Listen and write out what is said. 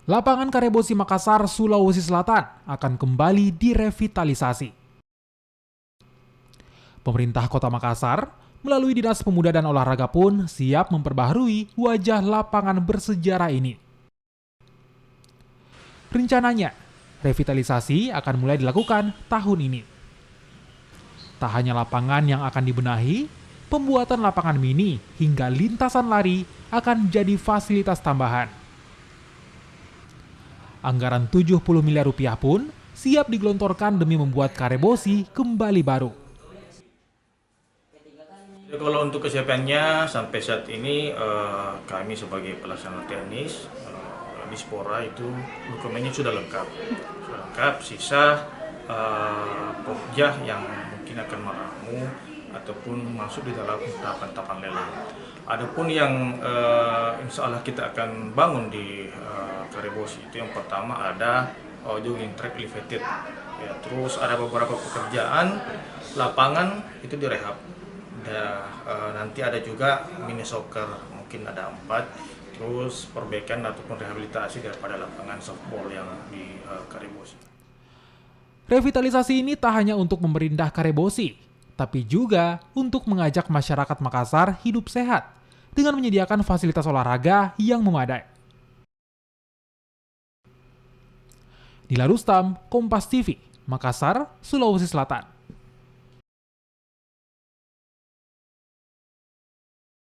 Lapangan Karebosi Makassar, Sulawesi Selatan akan kembali direvitalisasi. Pemerintah Kota Makassar melalui Dinas Pemuda dan Olahraga pun siap memperbaharui wajah lapangan bersejarah ini. Rencananya, revitalisasi akan mulai dilakukan tahun ini. Tak hanya lapangan yang akan dibenahi, pembuatan lapangan mini hingga lintasan lari akan jadi fasilitas tambahan. Anggaran 70 miliar rupiah pun siap digelontorkan demi membuat Karebosi kembali baru. Kalau untuk kesiapannya sampai saat ini kami sebagai pelaksana teknis Dispora itu dokumennya sudah lengkap. Sisa pokja yang mungkin akan meramu ataupun masuk di dalam tahapan-tahapan lelang. Adapun yang insya Allah kita akan bangun di Karebosi itu yang pertama ada jogging track elevated, ya, terus ada beberapa pekerjaan lapangan itu direhab. Nanti ada juga mini soccer, mungkin ada 4, terus perbaikan ataupun rehabilitasi daripada lapangan softball yang di Karebosi. Revitalisasi ini tak hanya untuk memerintah Karebosi, tapi juga untuk mengajak masyarakat Makassar hidup sehat dengan menyediakan fasilitas olahraga yang memadai. Dila Rustam, Kompas TV, Makassar, Sulawesi Selatan.